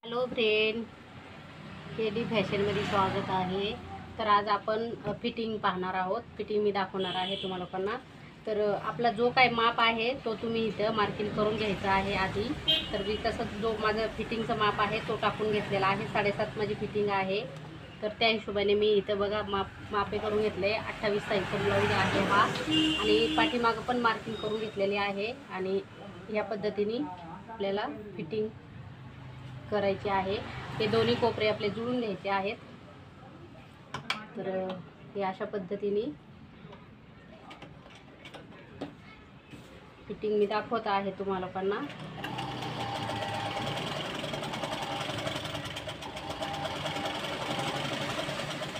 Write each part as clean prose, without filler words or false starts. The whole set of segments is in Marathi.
हॅलो फ्रेंड, केडी फॅशनमध्ये स्वागत आहे. तर आज आपण फिटिंग पाहणार आहोत. फिटिंग मी दाखवणार आहे तुम्हा लोकांना. तर आपला जो काय माप आहे तो तुम्ही इथं मार्किंग करून घ्यायचा आहे आधी. तर मी तसंच जो माझं फिटिंगचं माप आहे तो टाकून घेतलेला आहे. 7.5 माझी फिटिंग आहे. तर त्या हिशोबाने मी इथं बघा मापे करून घेतले. 28 साईजचा ब्लाऊज आहे हा. आणि पाठीमागं पण मार्किंग करून घेतलेले आहे. आणि या पद्धतीने आपल्याला फिटिंग करायचे आहे. हे दोन्ही कोपरे आपले जुळून घ्यायचे आहेत. तर हे अशा पद्धतीने फिटिंग मी दाखवत आहे तुम्हा लोकांना.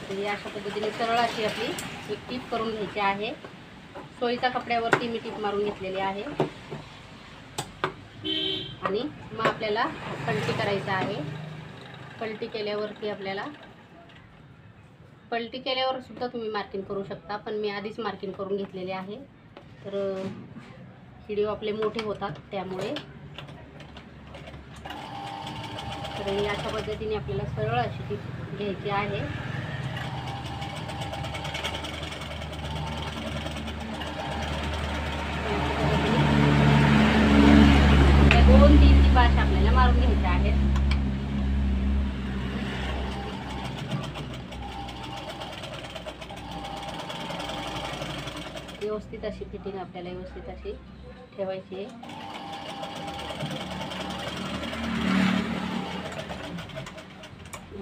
तर हे अशा पद्धतीने सरळ अशी आपली एक टीप करून घ्यायची आहे. सोयीच्या कपड्यावरती मी टीप मारून घेतलेली आहे. आणि मग आपल्याला पलटी करायचं आहे. पलटी केल्यावर सुद्धा तुम्ही मार्किंग करू शकता, पण मी आधीच मार्किंग करून घेतलेले आहे. तर व्हिडिओ आपले मोठे होतात त्यामुळे. तर अशा पद्धतीने आपल्याला सरळ अशी टीप घ्यायची आहे. दोन तीन ची बाश आपल्याला मारून घ्यायच्या आहेत. व्यवस्थित अशी फिटिंग आपल्याला व्यवस्थित अशी ठेवायची आहे.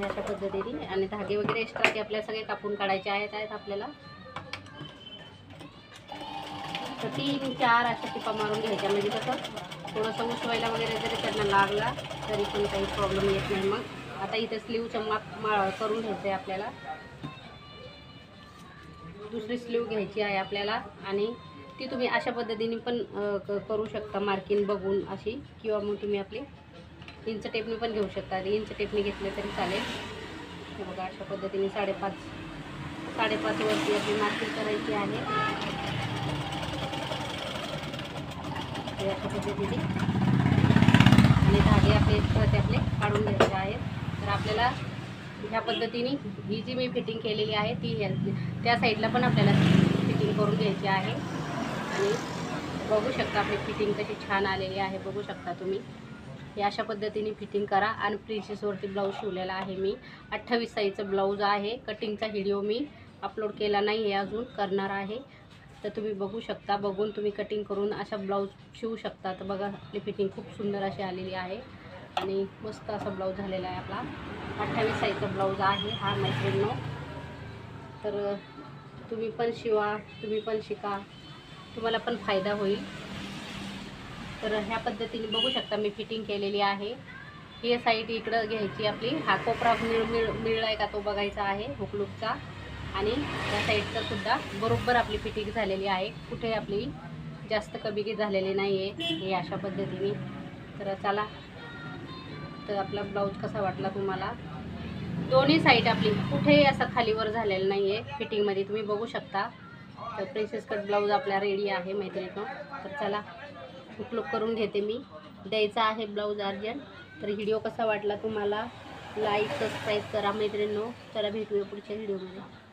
अशा पद्धतीने. आणि धागे वगैरे एक्स्ट्राचे आपल्याला सगळे कापून काढायचे आहेत आपल्याला. तर 3-4 अशा टिपा मारून घ्यायच्या, म्हणजे कसं थोडंसं उसवायला वगैरे जरी त्यांना लागला तरी पण काही प्रॉब्लेम येत नाही. मग आता इथे स्लीवचं माप करून घ्यायचं आहे आपल्याला. दुसरी स्लीव घ्यायची आहे आपल्याला. आणि ती तुम्ही अशा पद्धतीने पण करू शकता, मार्किंग बघून अशी. किंवा मग तुम्ही आपली इंच टेपनी पण घेऊ शकता. इंच टेपनी घेतले तरी चालेल. हे बघा अशा पद्धतीने 5.5 वरती आपली मार्किंग करायची आहे. अशा पद्धतीने. आणि धागे आपले काढून घ्यायचे आहेत. तर आपल्याला ह्या पद्धतीने ही जी मी फिटिंग केलेली आहे ती त्या साईडला पण आपल्याला फिटिंग करून घ्यायची आहे. आणि बघू शकता आपली फिटिंग कशी छान आलेली आहे. बघू शकता तुम्ही. हे अशा पद्धतीने फिटिंग करा. आणि प्रिन्सेसवरती ब्लाऊज शिवलेला आहे मी. 28 साईजचं ब्लाऊज आहे. कटिंगचा व्हिडिओ मी अपलोड केला नाही आहे, अजून करणार आहे. तर तुम्ही बघू शकता. बघून तुम्ही कटिंग करून अशा ब्लाऊज शिवू शकता. तर बघा आपली फिटिंग खूप सुंदर अशी आलेली आहे. आणि मस्त असा ब्लाऊज झालेला आहे आपला. 28 साईजचा ब्लाऊज आहे हा मैत्रिणींनो. तर तुम्ही पण शिवा, तुम्ही पण शिका, तुम्हाला पण फायदा होईल. तर ह्या पद्धतीने बघू शकता मी फिटिंग केलेली आहे. ही साईड इकडं घ्यायची आपली. हा कोपरा मिळला आहे का तो बघायचा आहे हुकलूकचा. आणि त्या साईडचा सुद्धा बरोबर आपली फिटिंग झालेली आहे. कुठे आपली जास्त कमी झालेली नाही आहे. हे अशा पद्धतीने. तर चला, तर आपला ब्लाऊज कसा वाटला तुम्हाला. दोन्ही साईड आपली कुठेही असं खालीवर झालेलं नाही आहे फिटिंगमध्ये, तुम्ही बघू शकता. तर प्रिन्सेस कट ब्लाऊज आपला रेडी आहे मैत्रिणींनो. तर चला हुकलूक करून घेते मी. द्यायचा आहे ब्लाऊज अर्जंट. तर व्हिडिओ कसा वाटला तुम्हाला, लाईक सबस्क्राईब करा मैत्रिणींनो. चला भेटूया पुढच्या व्हिडिओमध्ये.